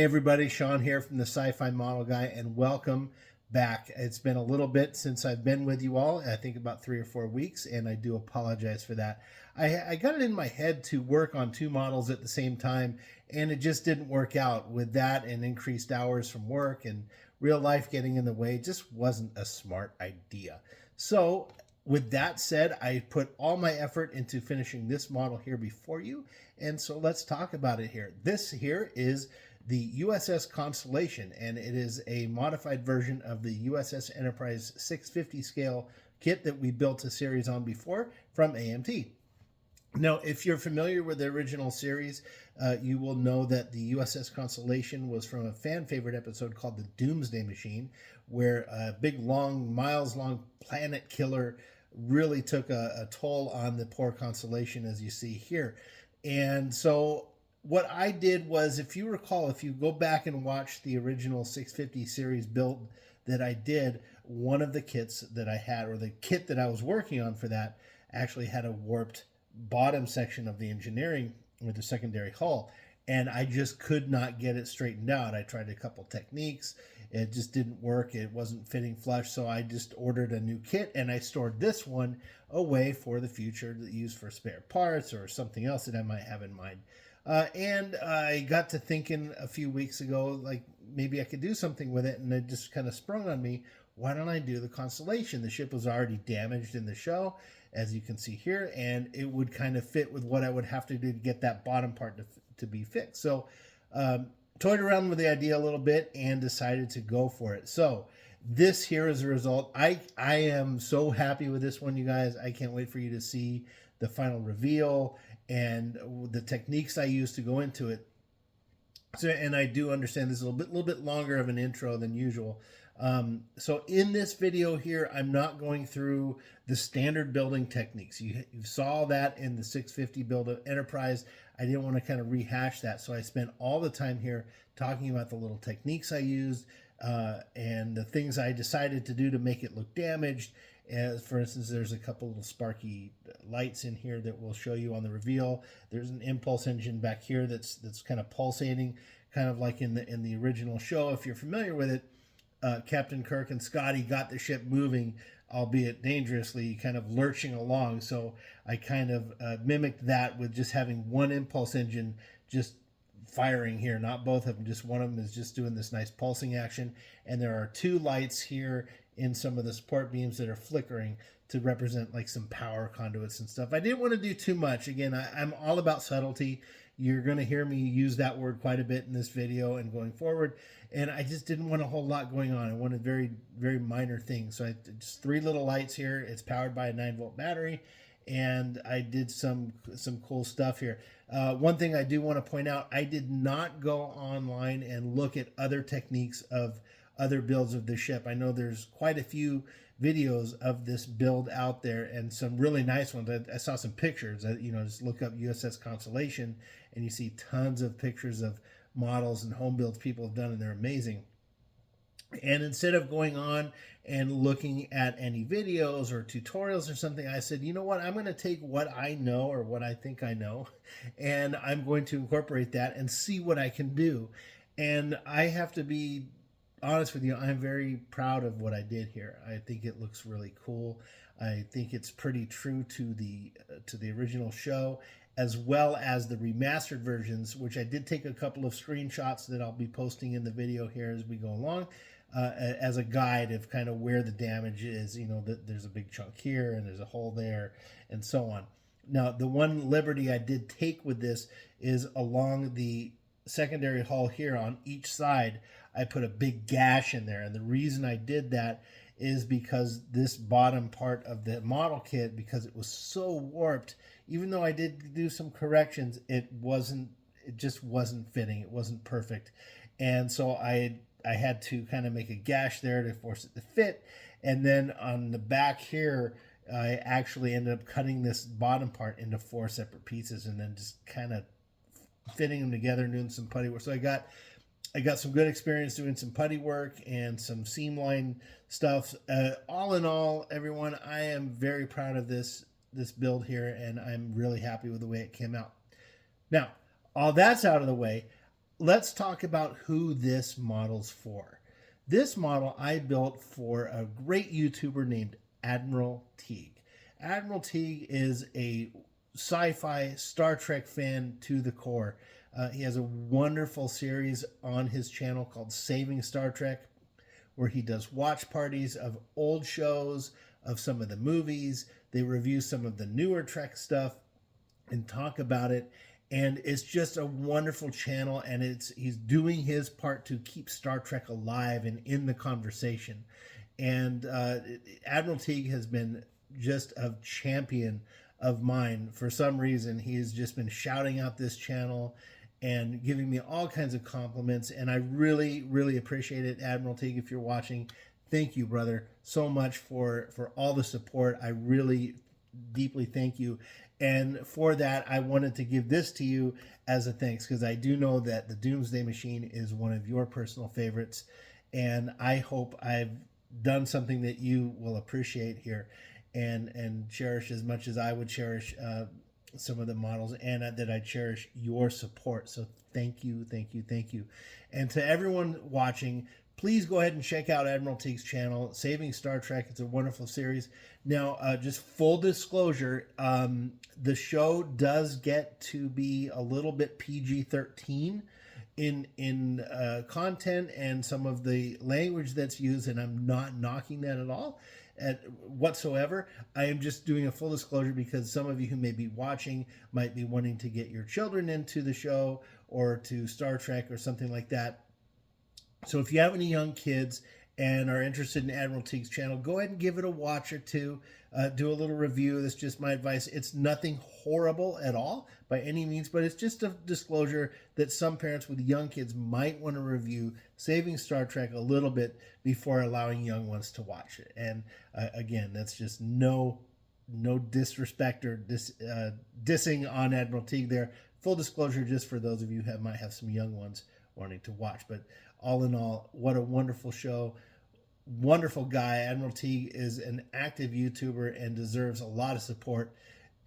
Hey everybody, Sean here from the Sci-Fi Model Guy, and welcome back. It's been a little bit since I've been with you all, I think about 3 or 4 weeks, and I do apologize for that. I got it in my head to work on 2 models at the same time, and it just didn't work out. With that and increased hours from work and real life getting in the way, it just wasn't a smart idea. So with that said, I put all my effort into finishing this model here before you, and so let's talk about it here. This here is the USS Constellation, and it is a modified version of the USS Enterprise 650 scale kit that we built a series on before from AMT. Now, if you're familiar with the original series, you will know that the USS Constellation was from a fan favorite episode called the Doomsday Machine, where a big, long, miles-long planet killer really took a toll on the poor Constellation, as you see here. And so what I did was, if you recall, if you go back and watch the original 650 series build that I did, one of the kits that I had, or the kit that I was working on for that, actually had a warped bottom section of the engineering with the secondary hull, and I just could not get it straightened out. I tried a couple techniques, it just didn't work, it wasn't fitting flush, so I just ordered a new kit, and I stored this one away for the future to use for spare parts or something else that I might have in mind. And I got to thinking a few weeks ago, like maybe I could do something with it, and it just kind of sprung on me, why don't I do the Constellation? The ship was already damaged in the show, as you can see here, and it would kind of fit with what I would have to do to get that bottom part to be fixed. So toyed around with the idea a little bit and decided to go for it. So this here is the result. I am so happy with this one, you guys. I can't wait for you to see the final reveal and the techniques I use to go into it. So, and I do understand this is a little bit longer of an intro than usual. So in this video here, I'm not going through the standard building techniques. You saw that in the 650 build of Enterprise. I didn't want to kind of rehash that, so I spent all the time here talking about the little techniques I used and the things I decided to do to make it look damaged. As for instance, there's a couple little sparky lights in here that we'll show you on the reveal. There's an impulse engine back here that's kind of pulsating, kind of like in the original show. If you're familiar with it, Captain Kirk and Scotty got the ship moving, albeit dangerously, kind of lurching along. So I kind of mimicked that with just having one impulse engine just firing here, not both of them, just one of them is just doing this nice pulsing action. And there are 2 lights here in some of the support beams that are flickering to represent like some power conduits and stuff. I didn't want to do too much. Again, I'm all about subtlety. You're going to hear me use that word quite a bit in this video and going forward. And I just didn't want a whole lot going on. I wanted very, very minor things. So I just 3 little lights here. It's powered by a 9-volt battery. And I did some cool stuff here. One thing I do want to point out, I did not go online and look at other techniques of other builds of the ship. I know there's quite a few videos of this build out there and some really nice ones. I saw some pictures, just look up USS Constellation and you see tons of pictures of models and home builds people have done, and they're amazing. And instead of going on and looking at any videos or tutorials or something, I said, you know what, I'm going to take what I know, or what I think I know, and I'm going to incorporate that and see what I can do. And I have to be honest with you, I'm very proud of what I did here. I think it looks really cool. I think it's pretty true to the original show, as well as the remastered versions, which I did take a couple of screenshots that I'll be posting in the video here as we go along, as a guide of kind of where the damage is. That there's a big chunk here and there's a hole there and so on. Now, the one liberty I did take with this is along the secondary hull here on each side, I put a big gash in there. And the reason I did that is because this bottom part of the model kit, because it was so warped, even though I did do some corrections, it just wasn't fitting. It wasn't perfect. And so I had to kind of make a gash there to force it to fit. And then on the back here, I actually ended up cutting this bottom part into 4 separate pieces and then just kind of fitting them together and doing some putty work. So I got some good experience doing some putty work and some seam line stuff. All in all, everyone, I am very proud of this build here, and I'm really happy with the way it came out. Now, all that's out of the way, let's talk about who this model's for. This model I built for a great YouTuber named Admiral Teague. Admiral Teague is a sci-fi Star Trek fan to the core. He has a wonderful series on his channel called Saving Star Trek, where he does watch parties of old shows, of some of the movies. They review some of the newer Trek stuff and talk about it. And it's just a wonderful channel, and he's doing his part to keep Star Trek alive and in the conversation. And Admiral Teague has been just a champion of mine. For some reason, he's just been shouting out this channel and giving me all kinds of compliments, and I really, really appreciate it. Admiral Teague, if you're watching, thank you, brother, so much for all the support. I really deeply thank you. And for that, I wanted to give this to you as a thanks, because I do know that the Doomsday Machine is one of your personal favorites, and I hope I've done something that you will appreciate here and cherish as much as I would cherish some of the models, and that I cherish your support. So thank you, thank you, thank you. And to everyone watching, please go ahead and check out Admiral Teague's channel, Saving Star Trek. It's a wonderful series. Now, just full disclosure, the show does get to be a little bit PG-13 in content and some of the language that's used, and I'm not knocking that at all whatsoever. I am just doing a full disclosure because some of you who may be watching might be wanting to get your children into the show or to Star Trek or something like that. So if you have any young kids and are interested in Admiral Teague's channel, go ahead and give it a watch or two. Do a little review. That's just my advice. It's nothing horrible at all by any means, but it's just a disclosure that some parents with young kids might want to review Saving Star Trek a little bit before allowing young ones to watch it. And again, that's just no disrespect or dissing on Admiral Teague there. Full disclosure, just for those of you who might have some young ones wanting to watch. But all in all, what a wonderful show. Wonderful guy. Admiral Teague is an active YouTuber and deserves a lot of support.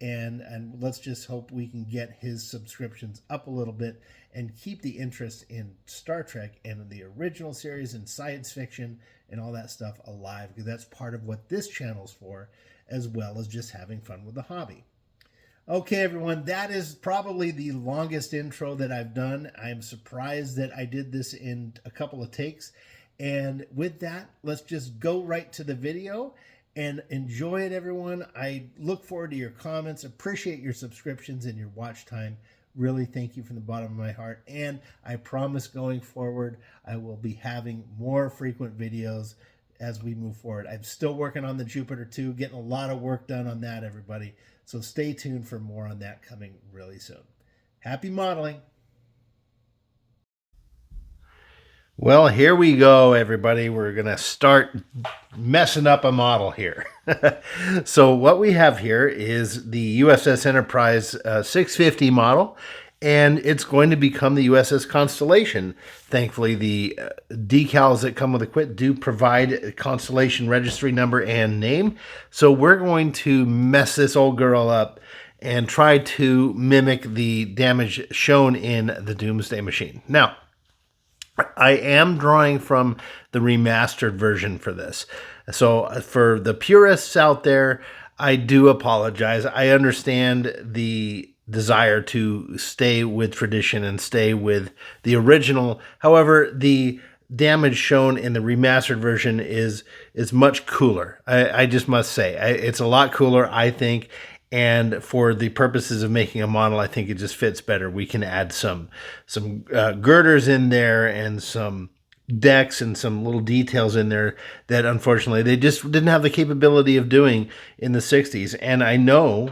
And let's just hope we can get his subscriptions up a little bit and keep the interest in Star Trek and the original series and science fiction and all that stuff alive, because that's part of what this channel's for, as well as just having fun with the hobby. Okay, everyone, that is probably the longest intro that I've done. I'm surprised that I did this in a couple of takes. And with that, let's just go right to the video and enjoy it, everyone. I look forward to your comments, appreciate your subscriptions and your watch time. Really thank you from the bottom of my heart. And I promise going forward, I will be having more frequent videos as we move forward. I'm still working on the Jupiter 2, getting a lot of work done on that, everybody. So stay tuned for more on that coming really soon. Happy modeling. Well, here we go, everybody. We're going to start messing up a model here. So what we have here is the USS Enterprise 650 model, and it's going to become the USS Constellation. Thankfully, the decals that come with the kit do provide a Constellation registry number and name. So we're going to mess this old girl up and try to mimic the damage shown in the Doomsday Machine. Now, I am drawing from the remastered version for this. So for the purists out there, I do apologize. I understand the desire to stay with tradition and stay with the original. However, the damage shown in the remastered version is much cooler. I just must say, it's a lot cooler, I think. And for the purposes of making a model, I think it just fits better. We can add some girders in there and some decks and some little details in there that unfortunately they just didn't have the capability of doing in the 60s. And I know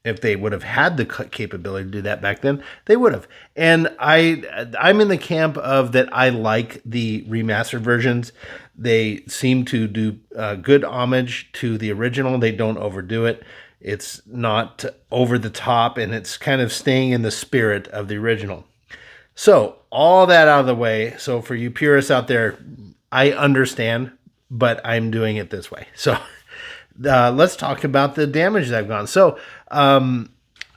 if they would have had the capability to do that back then, they would have. And I'm in the camp of that I like the remastered versions. They seem to do good homage to the original. They don't overdo it. It's not over the top, and it's kind of staying in the spirit of the original. So all that out of the way. So for you purists out there, I understand, but I'm doing it this way. So let's talk about the damage that I've gone. So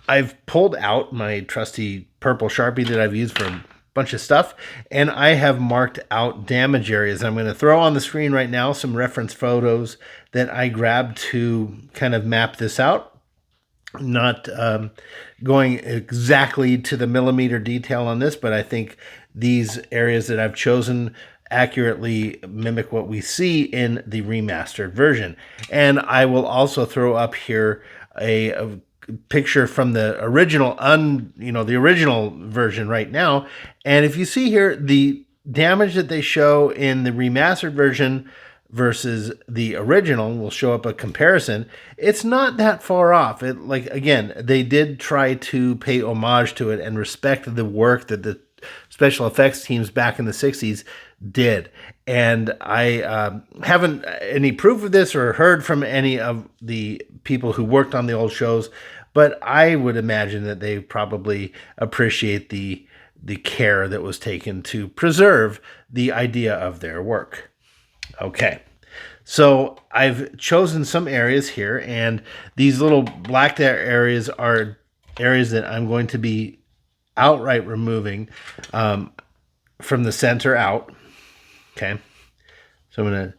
I've pulled out my trusty purple Sharpie that I've used for a bunch of stuff, and I have marked out damage areas. I'm going to throw on the screen right now some reference photos that I grabbed to kind of map this out. Not going exactly to the millimeter detail on this, but I think these areas that I've chosen accurately mimic what we see in the remastered version. And I will also throw up here a picture from the original the original version right now. And if you see here, the damage that they show in the remastered version versus the original, will show up a comparison. It's not that far off. Again, they did try to pay homage to it and respect the work that the special effects teams back in the 60s did. And I haven't any proof of this or heard from any of the people who worked on the old shows, but I would imagine that they probably appreciate the care that was taken to preserve the idea of their work. Okay, so I've chosen some areas here, and these little blacked out areas are areas that I'm going to be outright removing from the center out. Okay, so I'm going to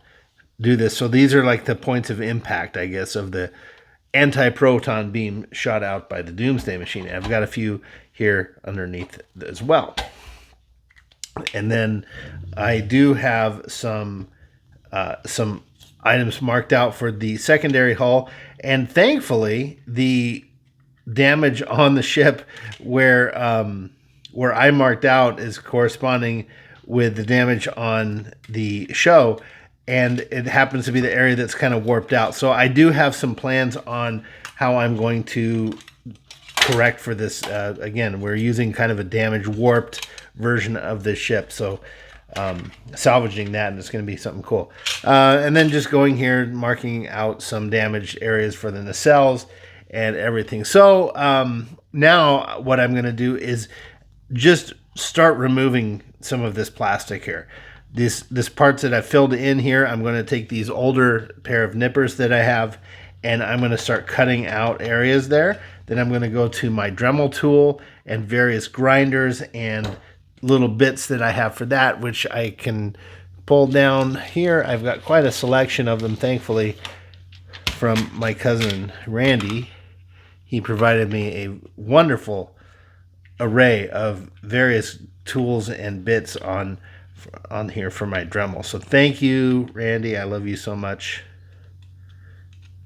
do this. So these are like the points of impact, I guess, of the anti-proton beam shot out by the Doomsday Machine. I've got a few here underneath as well. And then I do have some items marked out for the secondary hull, and thankfully the damage on the ship where I marked out is corresponding with the damage on the show, and it happens to be the area that's kind of warped out. So I do have some plans on how I'm going to correct for this. Again, we're using kind of a damage warped version of this ship, so salvaging that, and it's going to be something cool. And then just going here, marking out some damaged areas for the nacelles and everything. So now what I'm going to do is just start removing some of this plastic here. This parts that I filled in here, I'm going to take these older pair of nippers that I have, and I'm going to start cutting out areas there. Then I'm going to go to my Dremel tool and various grinders and little bits that I have for that, which I can pull down here. I've got quite a selection of them, thankfully, from my cousin Randy. He provided me a wonderful array of various tools and bits on here for my Dremel. So thank you, Randy. I love you so much.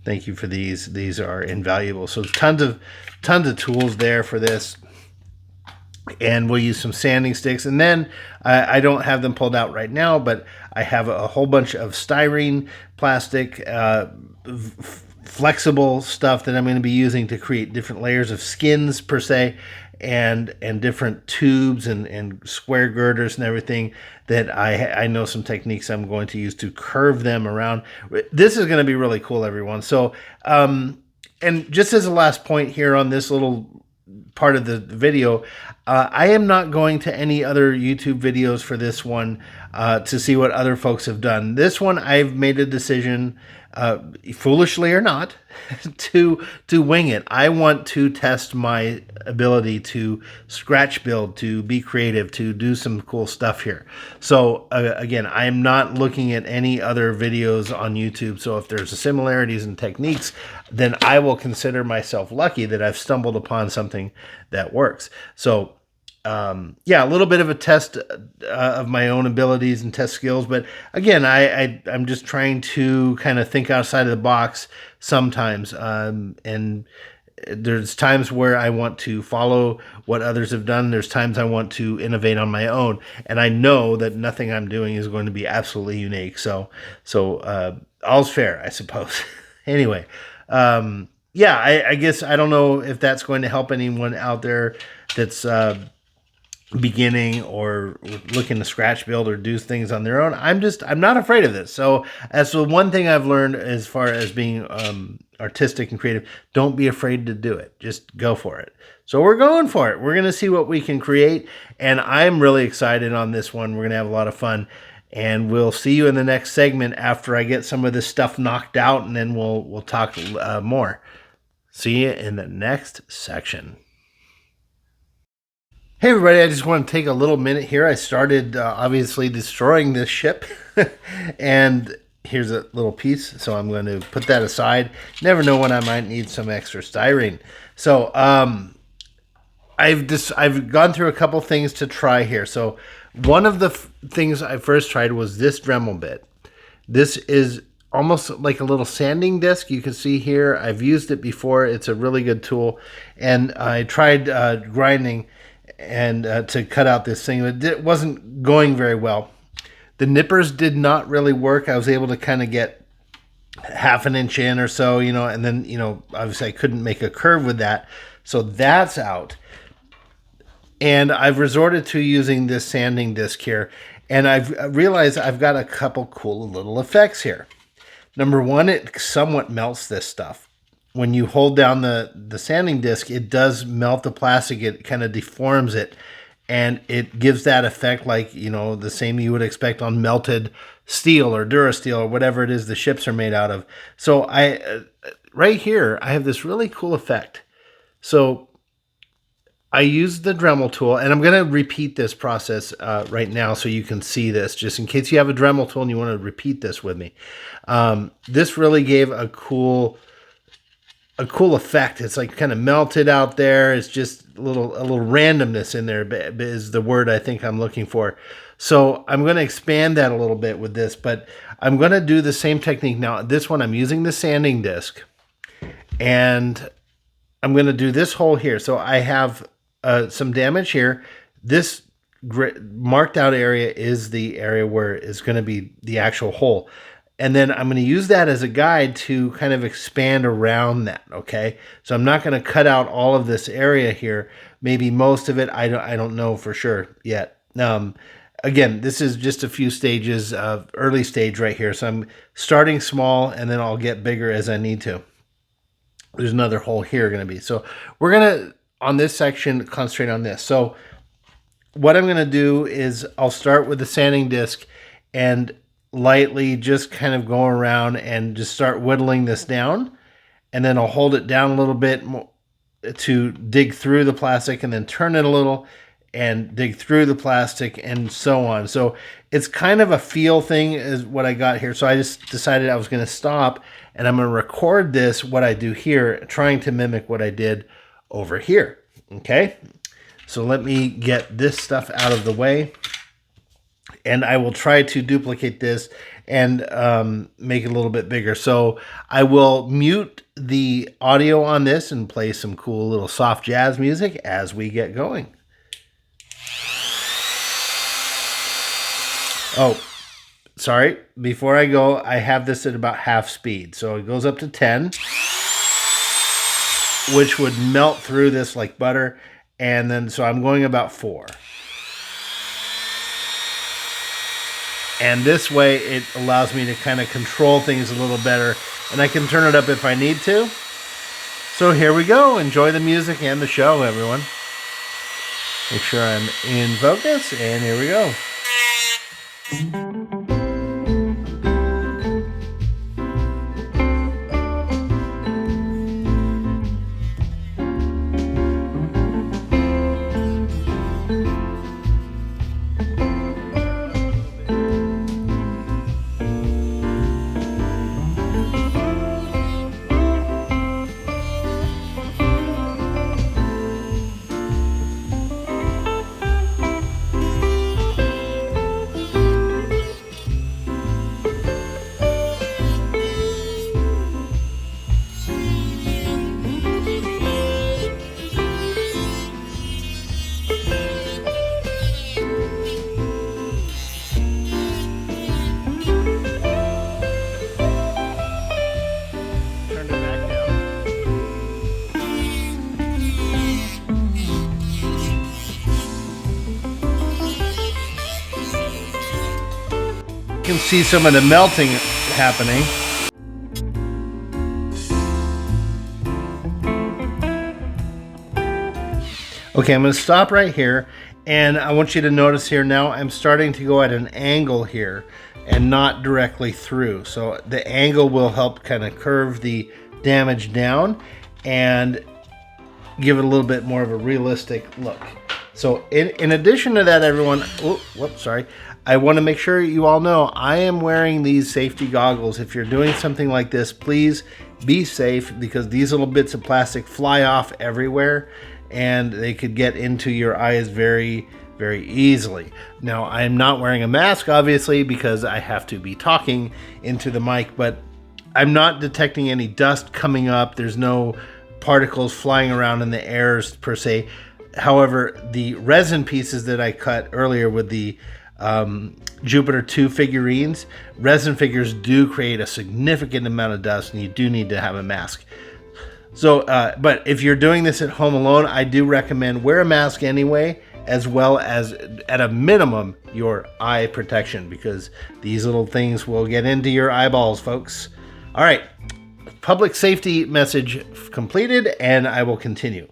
Thank you for these. These are invaluable. So tons of tools there for this. And we'll use some sanding sticks. And then I don't have them pulled out right now, but I have a whole bunch of styrene, plastic, flexible stuff that I'm going to be using to create different layers of skins per se, and different tubes and square girders and everything that I know some techniques I'm going to use to curve them around. This is going to be really cool, everyone. So, and just as a last point here on this little part of the video, I am not going to any other YouTube videos for this one to see what other folks have done. This one I've made a decision, foolishly or not, to wing it. I want to test my ability to scratch build, to be creative, to do some cool stuff here. So again, I'm not looking at any other videos on YouTube. So if there's similarities in techniques, then I will consider myself lucky that I've stumbled upon something that works. So yeah, a little bit of a test of my own abilities and test skills. But again, I'm just trying to kind of think outside of the box sometimes. And there's times where I want to follow what others have done. There's times I want to innovate on my own. And I know that nothing I'm doing is going to be absolutely unique. So all's fair, I suppose. Anyway, yeah, I guess I don't know if that's going to help anyone out there that's beginning or looking to scratch build or do things on their own. I'm not afraid of this. So that's the one thing I've learned as far as being artistic and creative. Don't be afraid to do it. Just go for it. So we're going for it. We're going to see what we can create. And I'm really excited on this one. We're going to have a lot of fun. And we'll see you in the next segment after I get some of this stuff knocked out, and then we'll talk more. See you in the next section. Hey everybody, I just want to take a little minute here. I started obviously destroying this ship and here's a little piece, so I'm going to put that aside. Never know when I might need some extra styrene. So I've gone through a couple things to try here. So one of the things I first tried was this Dremel bit. This is almost like a little sanding disc. You can see here, I've used it before. It's a really good tool. And I tried grinding and to cut out this thing, but it wasn't going very well. The nippers did not really work. I was able to kind of get half an inch in or so, and then, obviously I couldn't make a curve with that. So that's out. And I've resorted to using this sanding disc here. And I've realized I've got a couple cool little effects here. Number one, it somewhat melts this stuff. When you hold down the sanding disc, it does melt the plastic. It kind of deforms it. And it gives that effect like, the same you would expect on melted steel or Durasteel or whatever it is the ships are made out of. So right here, I have this really cool effect. So I use the Dremel tool, and I'm going to repeat this process right now so you can see this, just in case you have a Dremel tool and you want to repeat this with me. This really gave a cool effect. It's like kind of melted out there. It's just a little randomness in there is the word I think I'm looking for. So I'm going to expand that a little bit with this, but I'm going to do the same technique. Now, this one, I'm using the sanding disc, and I'm going to do this hole here. So I have some damage here. This marked out area is the area where it's going to be the actual hole. And then I'm going to use that as a guide to kind of expand around that, okay? So I'm not going to cut out all of this area here. Maybe most of it, I don't know for sure yet. Again, this is just a few stages of early stage right here. So I'm starting small, and then I'll get bigger as I need to. There's another hole here going to be. So we're going to, on this section, concentrate on this. So what I'm going to do is I'll start with the sanding disc and lightly just kind of go around and just start whittling this down. And then I'll hold it down a little bit to dig through the plastic, and then turn it a little and dig through the plastic, and so on. So it's kind of a feel thing is what I got here. So I just decided I was going to stop, and I'm going to record this, what I do here, trying to mimic what I did over here. Okay, so let me get this stuff out of the way, and I will try to duplicate this and make it a little bit bigger. So I will mute the audio on this and play some cool little soft jazz music as we get going. Oh, sorry. Before I go, I have this at about half speed. So it goes up to 10, which would melt through this like butter. And then, so I'm going about 4. And this way, it allows me to kind of control things a little better. And I can turn it up if I need to. So here we go. Enjoy the music and the show, everyone. Make sure I'm in focus. And here we go. Can see some of the melting happening. Okay, I'm going to stop right here, and I want you to notice here now I'm starting to go at an angle here and not directly through. So the angle will help kind of curve the damage down, and give it a little bit more of a realistic look. So in addition to that, everyone, I want to make sure you all know I am wearing these safety goggles. If you're doing something like this, please be safe, because these little bits of plastic fly off everywhere and they could get into your eyes very, very easily. Now, I'm not wearing a mask, obviously, because I have to be talking into the mic, but I'm not detecting any dust coming up. There's no particles flying around in the air per se. However, the resin pieces that I cut earlier with the Jupiter 2 figurines, resin figures do create a significant amount of dust, and you do need to have a mask. So, but if you're doing this at home alone, I do recommend wear a mask anyway, as well as, at a minimum, your eye protection, because these little things will get into your eyeballs, folks. All right, public safety message completed, and I will continue.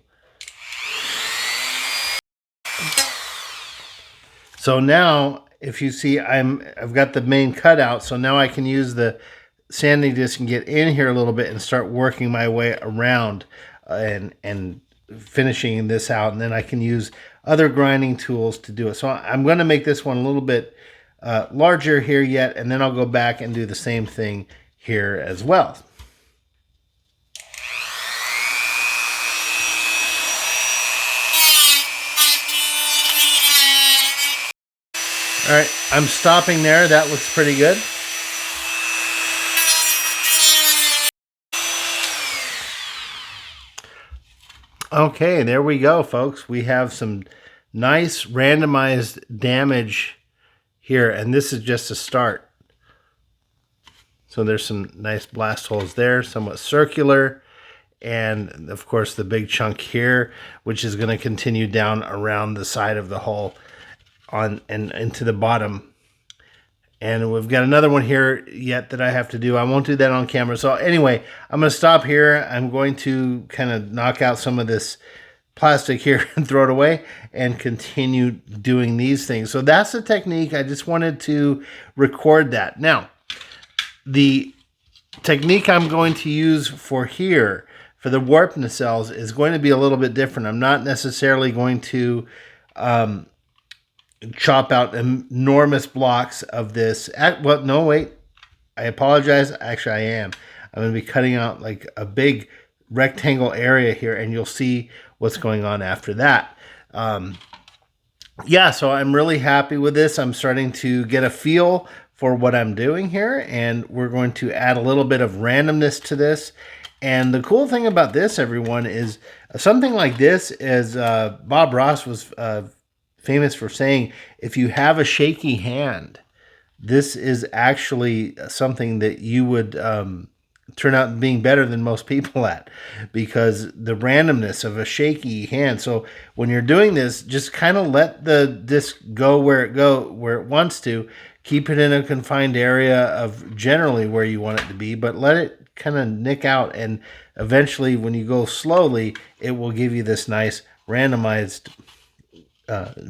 So now, if you see, I've got the main cutout, so now I can use the sanding disc and get in here a little bit and start working my way around and finishing this out, and then I can use other grinding tools to do it. So I'm going to make this one a little bit larger here yet, and then I'll go back and do the same thing here as well. All right, I'm stopping there. That looks pretty good. Okay, there we go, folks. We have some nice randomized damage here, and this is just a start. So there's some nice blast holes there, somewhat circular, and of course the big chunk here, which is going to continue down around the side of the hull on and into the bottom. And we've got another one here yet that I have to do. I won't do that on camera. So anyway, I'm going to stop here. I'm going to kind of knock out some of this plastic here and throw it away and continue doing these things. So that's the technique. I just wanted to record that. Now, the technique I'm going to use for here, for the warp nacelles, is going to be a little bit different. I'm not necessarily going to chop out enormous blocks of this. Well, no, wait. I apologize. Actually, I am. I'm going to be cutting out like a big rectangle area here, and you'll see what's going on after that. Yeah, so I'm really happy with this. I'm starting to get a feel for what I'm doing here, and we're going to add a little bit of randomness to this. And the cool thing about this, everyone, is something like this, as Bob Ross was famous for saying, if you have a shaky hand, this is actually something that you would turn out being better than most people at, because the randomness of a shaky hand. So when you're doing this, just kind of let the disc go where it wants to. Keep it in a confined area of generally where you want it to be, but let it kind of nick out, and eventually when you go slowly, it will give you this nice randomized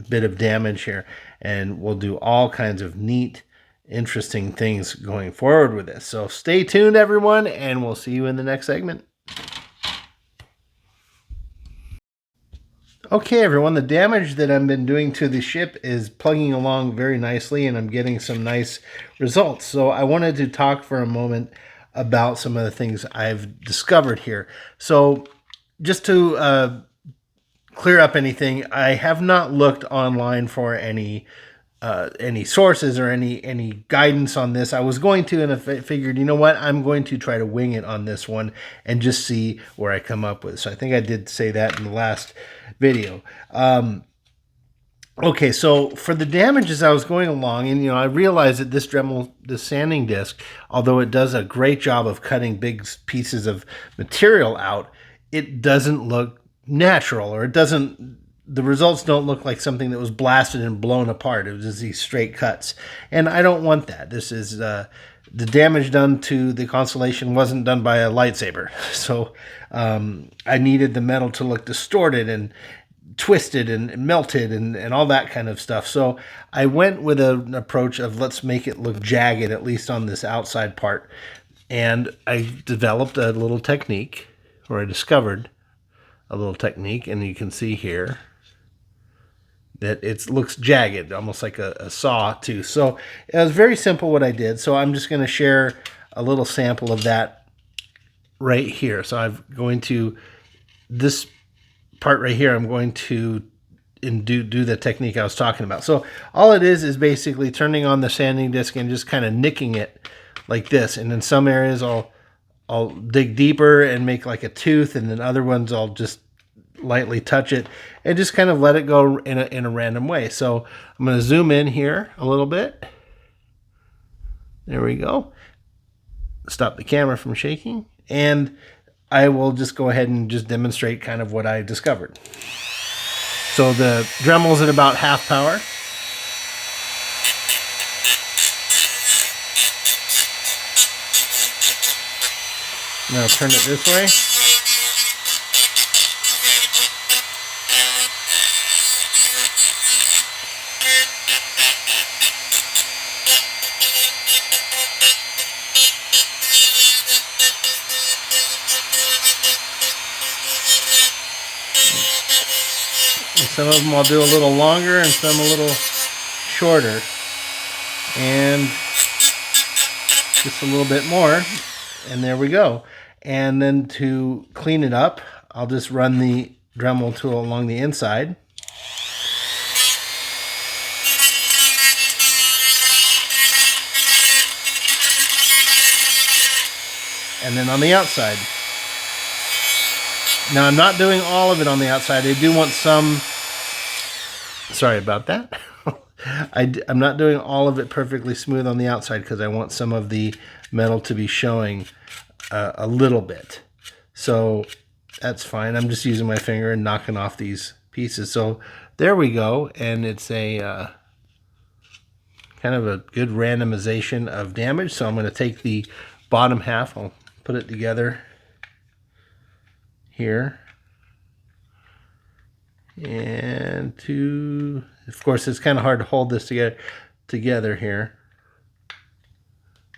bit of damage here, and we'll do all kinds of neat, interesting things going forward with this. So stay tuned, everyone, and we'll see you in the next segment. Okay, everyone, the damage that I've been doing to the ship is plugging along very nicely, and I'm getting some nice results. So I wanted to talk for a moment about some of the things I've discovered here. So just to clear up anything, I have not looked online for any sources or any guidance on this. I was going to, and I figured, you know what, I'm going to try to wing it on this one and just see where I come up with. So I think I did say that in the last video. Okay, so for the damage as I was going along, and I realized that this sanding disc, although it does a great job of cutting big pieces of material out, it doesn't look natural, or the results don't look like something that was blasted and blown apart. It was just these straight cuts, and I don't want that. This is the damage done to the Constellation wasn't done by a lightsaber, so I needed the metal to look distorted and twisted and melted and all that kind of stuff. So I went with an approach of let's make it look jagged, at least on this outside part, and I developed a little technique or I discovered a little technique, and you can see here that it looks jagged, almost like a saw too. So it was very simple what I did. So I'm just going to share a little sample of that right here. So I'm going to, this part right here, I'm going to do the technique I was talking about. So all it is basically turning on the sanding disc and just kind of nicking it like this. And in some areas I'll dig deeper and make like a tooth, and then other ones I'll just lightly touch it and just kind of let it go in a random way. So I'm going to zoom in here a little bit. There we go. Stop the camera from shaking, and I will just go ahead and just demonstrate kind of what I discovered. So the Dremel's at about half power. Now turn it this way. Some of them I'll do a little longer and some a little shorter. And just a little bit more. And there we go. And then to clean it up, I'll just run the Dremel tool along the inside. And then on the outside. Now I'm not doing all of it on the outside. I do want some, sorry about that. I'm not doing all of it perfectly smooth on the outside because I want some of the metal to be showing a little bit. So that's fine. I'm just using my finger and knocking off these pieces. So there we go. And it's a kind of a good randomization of damage. So I'm going to take the bottom half. I'll put it together here. And of course, it's kind of hard to hold this together here.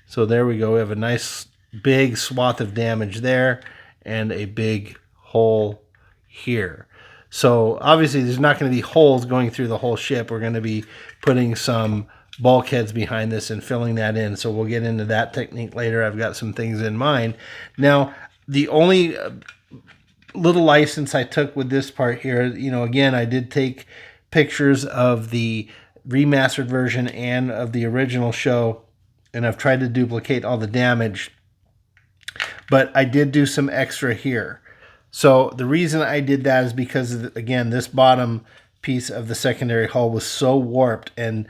So there we go. We have a nice big swath of damage there and a big hole here. So obviously there's not going to be holes going through the whole ship. We're going to be putting some bulkheads behind this and filling that in. So we'll get into that technique later. I've got some things in mind. Now, the only little license I took with this part here, again, I did take pictures of the remastered version and of the original show, and I've tried to duplicate all the damage, but I did do some extra here. So the reason I did that is because, again, this bottom piece of the secondary hull was so warped and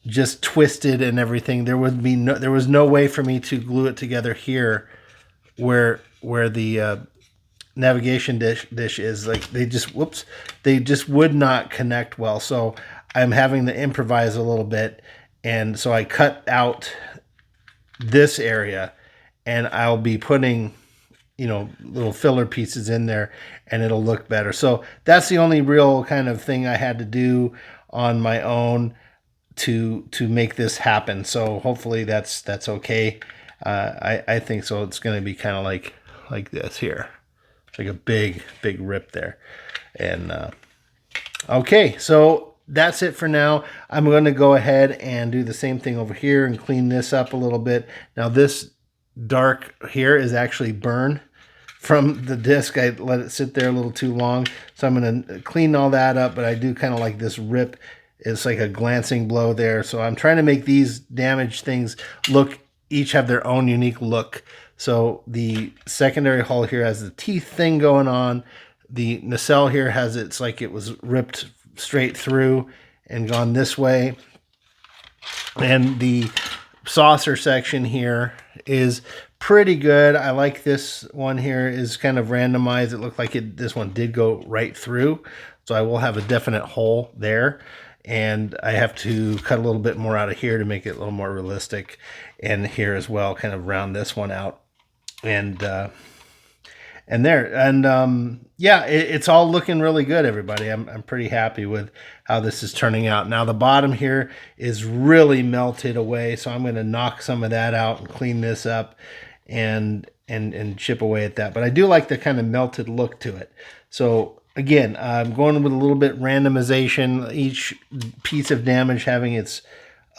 just twisted and everything. There was no way for me to glue it together here where the navigation dish is. Like they just would not connect well. So I'm having to improvise a little bit, and so I cut out this area, and I'll be putting little filler pieces in there, and it'll look better. So that's the only real kind of thing I had to do on my own to make this happen. So hopefully that's okay. I think so. It's going to be kind of like this here. It's like a big rip there. And okay, so that's it for now. I'm going to go ahead and do the same thing over here and clean this up a little bit. Now this dark here is actually burn from the disc. I let it sit there a little too long. So I'm going to clean all that up, but I do kind of like this rip. It's like a glancing blow there. So I'm trying to make these damaged things each have their own unique look. So the secondary hull here has the teeth thing going on. The nacelle here it's like it was ripped straight through and gone this way. And the saucer section here is pretty good. I like this one here is kind of randomized. It looked like this one did go right through. So I will have a definite hole there. And I have to cut a little bit more out of here to make it a little more realistic. And here as well, kind of round this one out. And there. And yeah, it's all looking really good, everybody. I'm pretty happy with how this is turning out. Now the bottom here is really melted away. So I'm going to knock some of that out and clean this up. and chip away at that. But I do like the kind of melted look to it. So again, I'm going with a little bit randomization, each piece of damage having its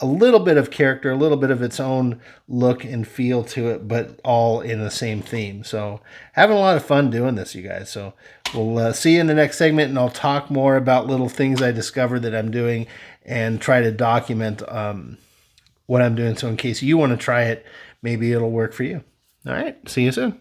a little bit of character, a little bit of its own look and feel to it, but all in the same theme. So having a lot of fun doing this, you guys. So we'll see you in the next segment, and I'll talk more about little things I discovered that I'm doing and try to document what I'm doing. So in case you want to try it, maybe it'll work for you. All right, see you soon.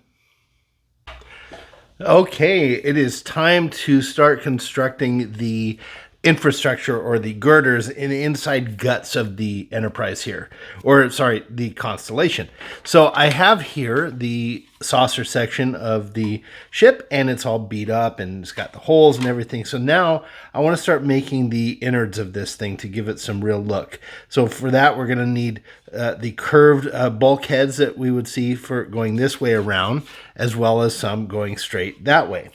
Okay, it is time to start constructing the infrastructure or the girders in the inside guts of the Enterprise here, or sorry, the Constellation. So I have here the saucer section of the ship, and it's all beat up and it's got the holes and everything. So now I want to start making the innards of this thing to give it some real look. So for that, we're going to need the curved bulkheads that we would see for going this way around, as well as some going straight that way.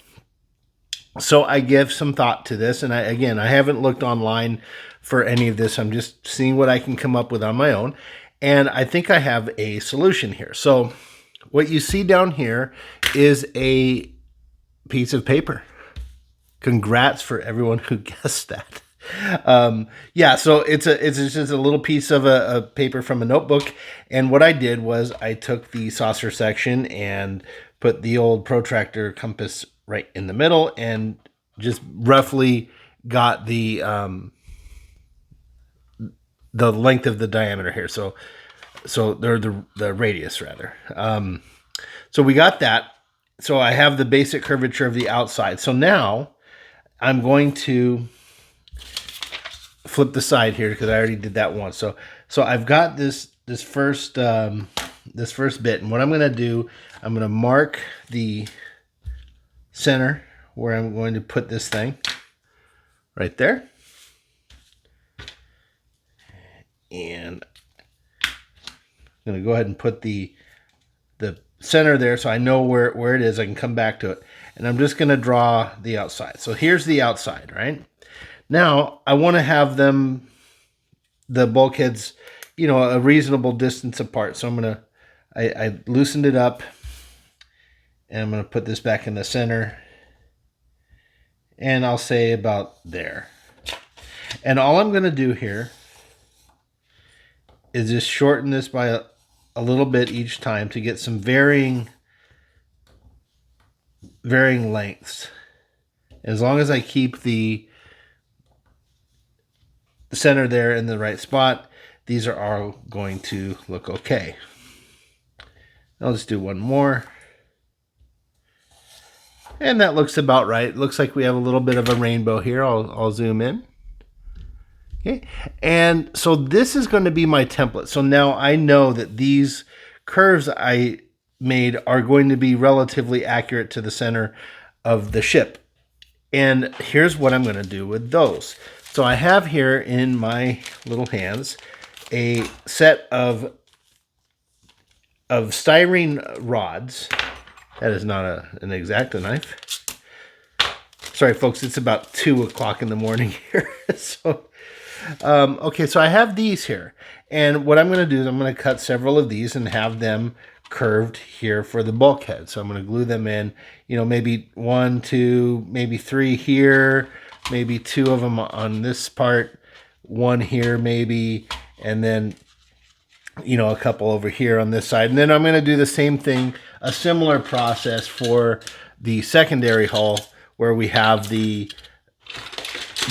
So I give some thought to this, and I haven't looked online for any of this. I'm just seeing what I can come up with on my own, and I think I have a solution here. So what you see down here is a piece of paper. Congrats for everyone who guessed that. Yeah, so it's just a little piece of a paper from a notebook, and what I did was I took the saucer section and put the old protractor compass right in the middle and just roughly got the length of the diameter here. So they're the radius rather. So we got that. So I have the basic curvature of the outside. So now I'm going to flip the side here because I already did that once. So I've got this first bit, and what I'm going to do, I'm going to mark the center where I'm going to put this thing right there, and I'm going to go ahead and put the center there so I know where it is. I can come back to it, and I'm just going to draw the outside. So here's the outside, right? Now I want to have them, the bulkheads, a reasonable distance apart. So I'm going to, I loosened it up, and I'm going to put this back in the center, and I'll say about there. And all I'm going to do here is just shorten this by a little bit each time to get some varying lengths. As long as I keep the center there in the right spot, these are all going to look okay. I'll just do one more. And that looks about right. It looks like we have a little bit of a rainbow here. I'll zoom in. Okay. And so this is going to be my template. So now I know that these curves I made are going to be relatively accurate to the center of the ship. And here's what I'm going to do with those. So I have here in my little hands a set of styrene rods. That is not an X-Acto knife. Sorry, folks, it's about 2 o'clock in the morning here. Okay, so I have these here. And what I'm going to do is I'm going to cut several of these and have them curved here for the bulkhead. So I'm going to glue them in, maybe 1, 2, maybe 3 here, maybe 2 of them on this part, 1 here maybe, and then a couple over here on this side. And then I'm going to do the same thing, a similar process for the secondary hull, where we have the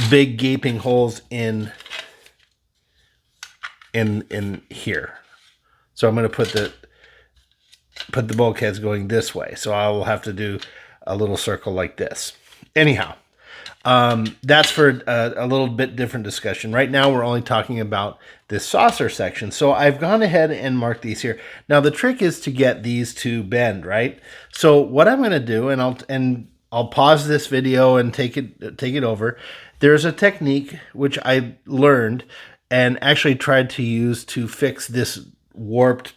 big gaping holes in here. So I'm going to put the bulkheads going this way. So I will have to do a little circle like this. Anyhow, that's for a little bit different discussion. Right now, we're only talking about this saucer section. So I've gone ahead and marked these here. Now, the trick is to get these to bend, right? So what I'm going to do, and I'll pause this video and take it over. There's a technique which I learned and actually tried to use to fix this warped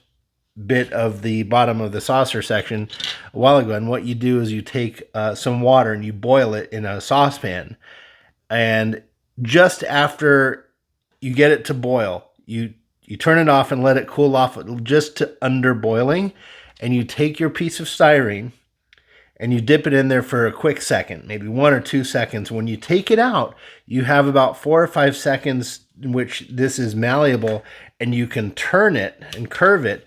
bit of the bottom of the saucer section a while ago. And what you do is you take some water and you boil it in a saucepan, and just after you get it to boil, you turn it off and let it cool off just to under boiling, and you take your piece of styrene and you dip it in there for a quick second, maybe 1 or 2 seconds. When you take it out, you have about 4 or 5 seconds in which this is malleable, and you can turn it and curve it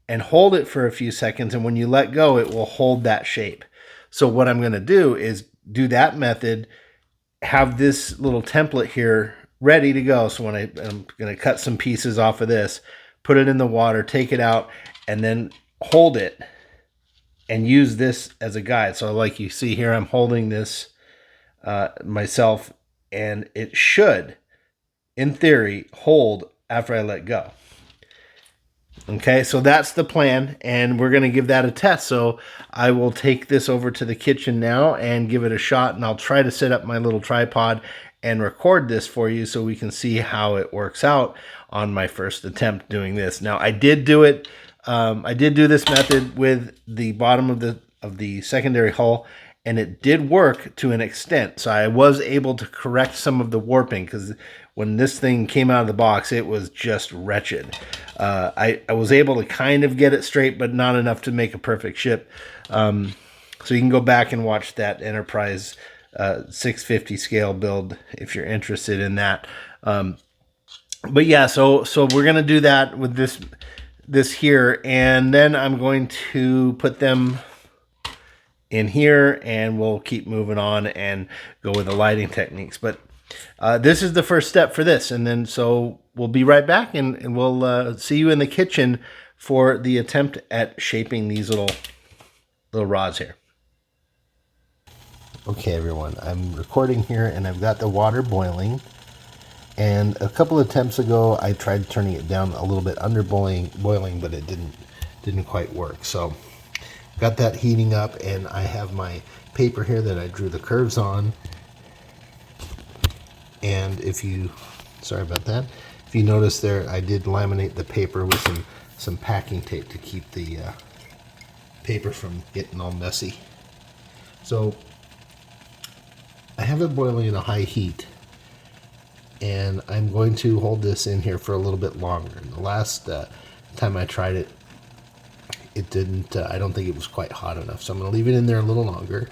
and hold it for a few seconds, and when you let go, it will hold that shape. So what I'm going to do is do that method, have this little template here ready to go. So when I'm going to cut some pieces off of this, put it in the water, take it out, and then hold it and use this as a guide. So like you see here, I'm holding this myself, and it should, in theory, hold after I let go. Okay, so that's the plan, and we're going to give that a test. So I will take this over to the kitchen now and give it a shot, and I'll try to set up my little tripod and record this for you so we can see how it works out on my first attempt doing this. Now, I did do it. I did do this method with the bottom of the secondary hull, and it did work to an extent. So I was able to correct some of the warping, because when this thing came out of the box, it was just wretched. I was able to kind of get it straight, but not enough to make a perfect ship. So you can go back and watch that Enterprise 650 scale build if you're interested in that. But yeah, so we're gonna do that with this here, and then I'm going to put them in here, and we'll keep moving on and go with the lighting techniques. But this is the first step for this, and then so we'll be right back, and we'll see you in the kitchen for the attempt at shaping these little rods here. Okay, everyone, I'm recording here, and I've got the water boiling. And a couple of attempts ago, I tried turning it down a little bit under boiling, but it didn't quite work. So got that heating up, and I have my paper here that I drew the curves on. And sorry about that. If you notice there, I did laminate the paper with some packing tape to keep the paper from getting all messy. So I have it boiling at a high heat, and I'm going to hold this in here for a little bit longer. And the last time I tried it, it didn't, I don't think it was quite hot enough. So I'm going to leave it in there a little longer.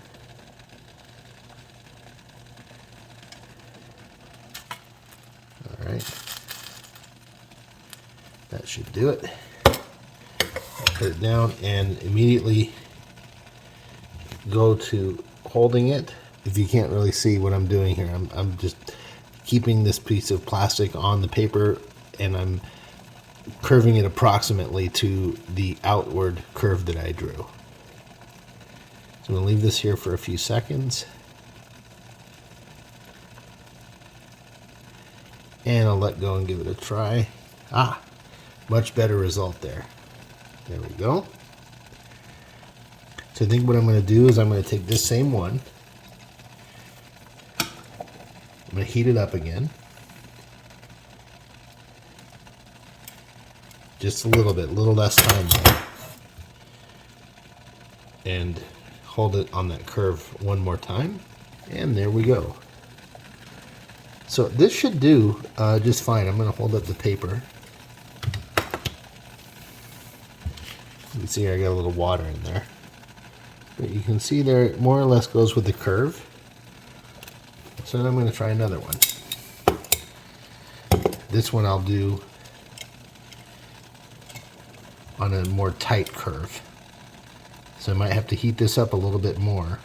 All right. That should do it. I'll put it down and immediately go to holding it. If you can't really see what I'm doing here, I'm just keeping this piece of plastic on the paper, and I'm curving it approximately to the outward curve that I drew. So I'm going to leave this here for a few seconds, and I'll let go and give it a try. Much better result there. There we go. So I think what I'm going to do is I'm going to take this same one, I'm going to heat it up again. Just a little less time there. And hold it on that curve one more time. And there we go. So this should do just fine. I'm going to hold up the paper. You can see here I got a little water in there. But you can see there it more or less goes with the curve. So then I'm going to try another one. This one I'll do on a more tight curve. So I might have to heat this up a little bit more.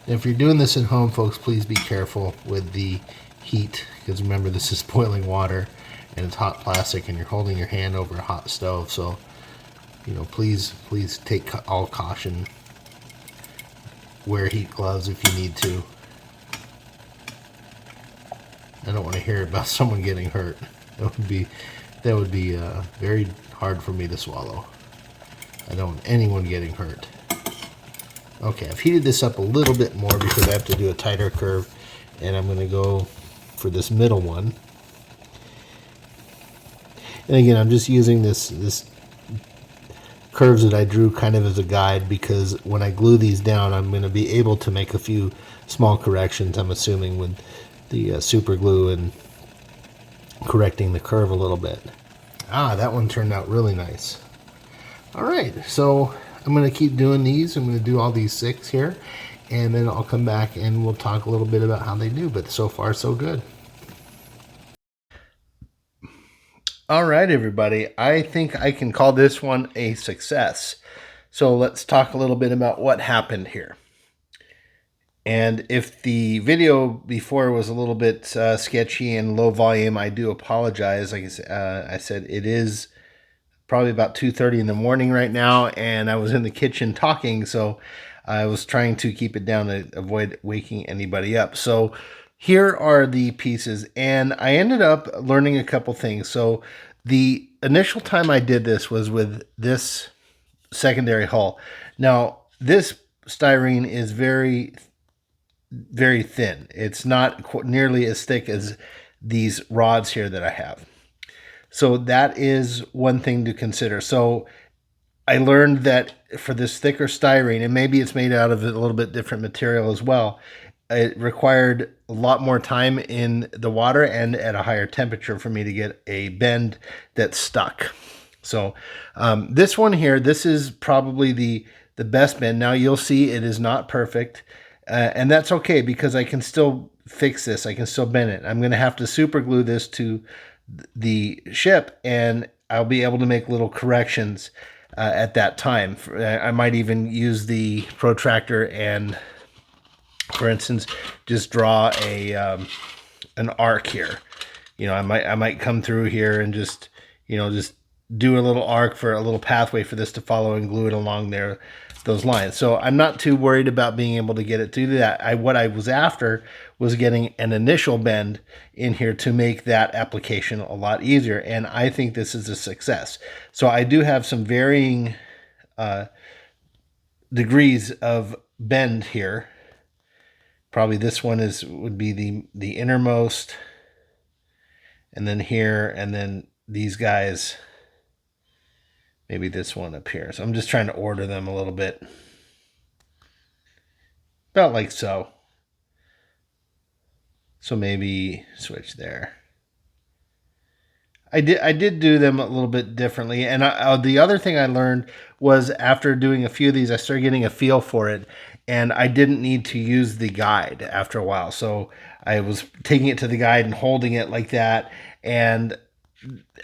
And if you're doing this at home, folks, please be careful with the heat, because remember, this is boiling water and it's hot plastic, and you're holding your hand over a hot stove. So, you know, please take all caution. Wear heat gloves if you need to. I don't want to hear about someone getting hurt. That would be very hard for me to swallow. I don't want anyone getting hurt. Okay, I've heated this up a little bit more because I have to do a tighter curve, and I'm going to go for this middle one. And again, I'm just using this curves that I drew kind of as a guide, because when I glue these down, I'm going to be able to make a few small corrections, I'm assuming, with the super glue and correcting the curve a little bit. That one turned out really nice. All right, so I'm going to keep doing these. I'm going to do all these 6 here, and then I'll come back and we'll talk a little bit about how they do, but so far so good. All right, everybody. I think I can call this one a success. So let's talk a little bit about what happened here. And if the video before was a little bit sketchy and low volume, I do apologize. Like I said, it is probably about 2:30 in the morning right now, and I was in the kitchen talking, so I was trying to keep it down to avoid waking anybody up. So here are the pieces, and I ended up learning a couple things. So the initial time I did this was with this secondary hull. Now, this styrene is very, very thin. It's not nearly as thick as these rods here that I have. So that is one thing to consider. So I learned that for this thicker styrene, and maybe it's made out of a little bit different material as well, it required a lot more time in the water and at a higher temperature for me to get a bend that stuck. So this one here, this is probably the best bend. Now you'll see it is not perfect, and that's okay because I can still fix this. I can still bend it. I'm going to have to super glue this to the ship, and I'll be able to make little corrections at that time. I might even use the protractor and, for instance, just draw a an arc here. You know, I might come through here and just do a little arc for a little pathway for this to follow and glue it along there, those lines. So I'm not too worried about being able to get it to do that. What I was after was getting an initial bend in here to make that application a lot easier. And I think this is a success. So I do have some varying degrees of bend here. Probably this one would be the innermost, and then here, and then these guys, maybe this one up here. So I'm just trying to order them a little bit. About like so. So maybe switch there. I did do them a little bit differently. And the other thing I learned was after doing a few of these, I started getting a feel for it. And I didn't need to use the guide after a while. So I was taking it to the guide and holding it like that. And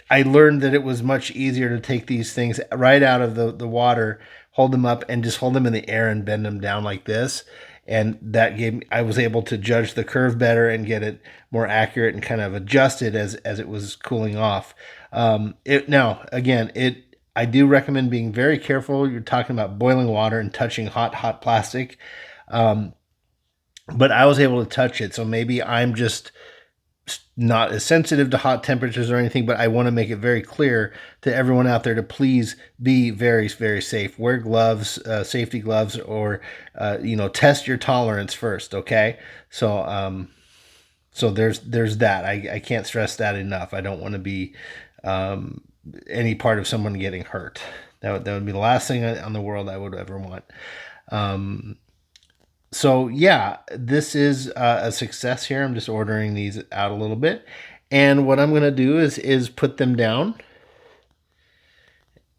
I learned that it was much easier to take these things right out of the water, hold them up, and just hold them in the air and bend them down like this. And that gave me, I was able to judge the curve better and get it more accurate and kind of adjust it as it was cooling off. Now, again, I do recommend being very careful. You're talking about boiling water and touching hot plastic. But I was able to touch it, so maybe I'm just not as sensitive to hot temperatures or anything, but I want to make it very clear to everyone out there to please be very, very safe. Wear gloves, safety gloves, or test your tolerance first. Okay, so so there's that. I can't stress that enough. I don't want to be any part of someone getting hurt. That would be the last thing on the world I would ever want. So yeah, this is a success here. I'm just ordering these out a little bit. And what I'm going to do is put them down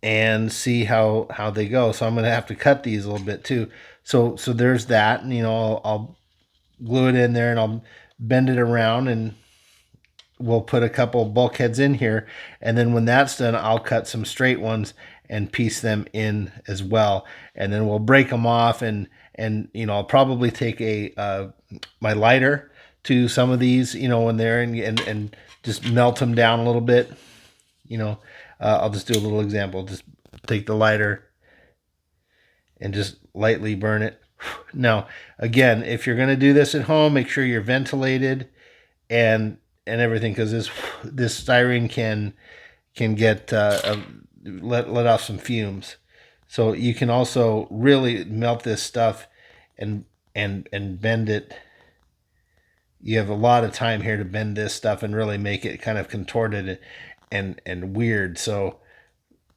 and see how they go. So I'm going to have to cut these a little bit too. So there's that. And, I'll glue it in there and I'll bend it around and we'll put a couple bulkheads in here. And then when that's done, I'll cut some straight ones and piece them in as well. And then we'll break them off and I'll probably take my lighter to some of these, when they're and just melt them down a little bit. I'll just do a little example. Just take the lighter and just lightly burn it. Now, again, if you're going to do this at home, make sure you're ventilated and everything, because this styrene can get let off some fumes. So you can also really melt this stuff and bend it. You have a lot of time here to bend this stuff and really make it kind of contorted and weird. So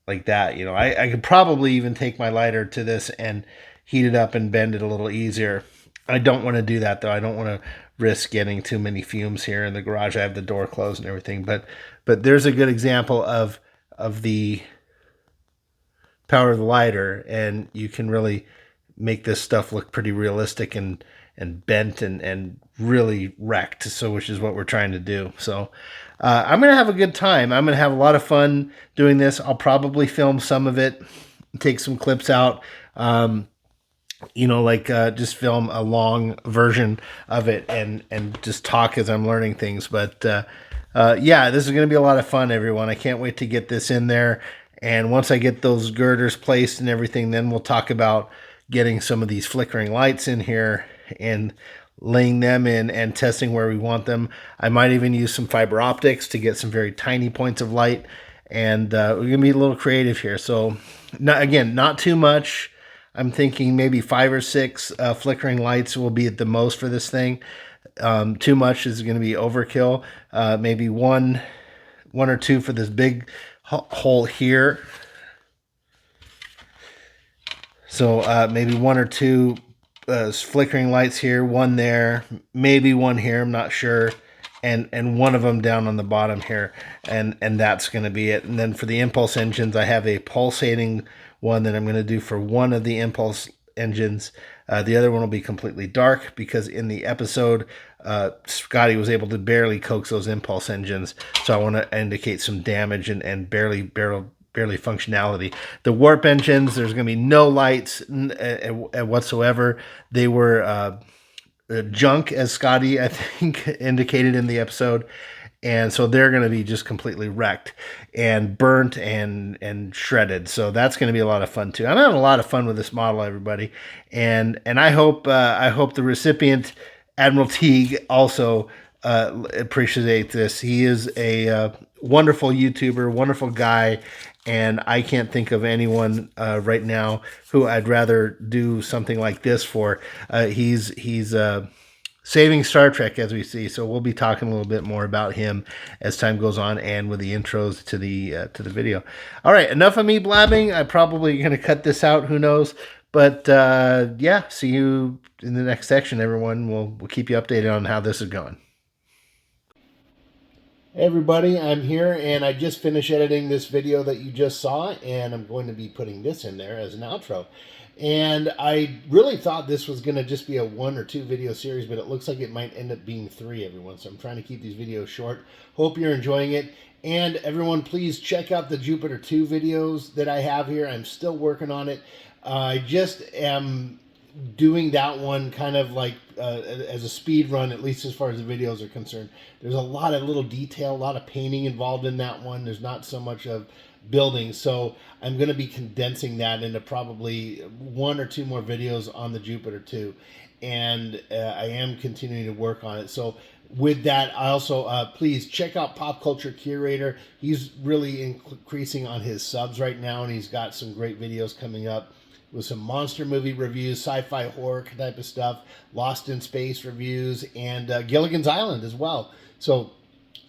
like that, I could probably even take my lighter to this and heat it up and bend it a little easier. I don't want to do that though. I don't want to risk getting too many fumes here in the garage. I have the door closed and everything, but there's a good example of the power the lighter, and you can really make this stuff look pretty realistic and bent and really wrecked. So, which is what we're trying to do. So, I'm gonna have a good time. I'm gonna have a lot of fun doing this. I'll probably film some of it, take some clips out. Just film a long version of it and just talk as I'm learning things. But yeah, this is going to be a lot of fun, everyone. I can't wait to get this in there. And once I get those girders placed and everything, then we'll talk about getting some of these flickering lights in here and laying them in and testing where we want them. I might even use some fiber optics to get some very tiny points of light. And we're going to be a little creative here. So, not too much. I'm thinking maybe 5 or 6 flickering lights will be at the most for this thing. Too much is going to be overkill. Maybe one or two for this big hole here. So maybe 1 or 2 flickering lights here, one there, maybe one here, I'm not sure, and one of them down on the bottom here, and that's going to be it. And then for the impulse engines, I have a pulsating one that I'm going to do for one of the impulse engines. The other one will be completely dark because in the episode, Scotty was able to barely coax those impulse engines, so I want to indicate some damage and barely functionality. The warp engines, there's going to be no lights whatsoever. They were junk, as Scotty, I think, indicated in the episode. And so they're going to be just completely wrecked and burnt and shredded. So that's going to be a lot of fun too. I'm having a lot of fun with this model, everybody. And I hope the recipient, Admiral Teague, also appreciates this. He is a wonderful YouTuber, wonderful guy, and I can't think of anyone right now who I'd rather do something like this for. He's saving Star Trek, as we see. So we'll be talking a little bit more about him as time goes on and with the intros to the video. All right, enough of me blabbing. I'm probably going to cut this out. Who knows? But yeah, see you in the next section, everyone. We'll keep you updated on how this is going. Hey everybody, I'm here and I just finished editing this video that you just saw, and I'm going to be putting this in there as an outro. And I really thought this was going to just be a 1 or 2 video series, but it looks like it might end up being 3, everyone. So I'm trying to keep these videos short. Hope you're enjoying it. And everyone, please check out the Jupiter 2 videos that I have here. I'm still working on it. I just am doing that one kind of like as a speed run, at least as far as the videos are concerned. There's a lot of little detail, a lot of painting involved in that one. There's not so much of building, so I'm going to be condensing that into probably 1 or 2 more videos on the Jupiter 2, and I am continuing to work on it. So with that, I also please check out Pop Culture Curator. He's really increasing on his subs right now, and he's got some great videos coming up with some monster movie reviews, sci-fi horror type of stuff, Lost in Space reviews, and Gilligan's Island as well. So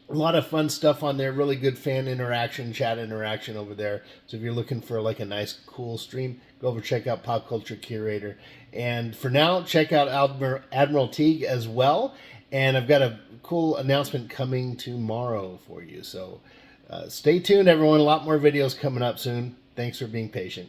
a lot of fun stuff on there. Really good fan interaction, chat interaction over there. So if you're looking for like a nice, cool stream, go over check out Pop Culture Curator. And for now, check out Admiral Teague as well. And I've got a cool announcement coming tomorrow for you. So stay tuned, everyone. A lot more videos coming up soon. Thanks for being patient.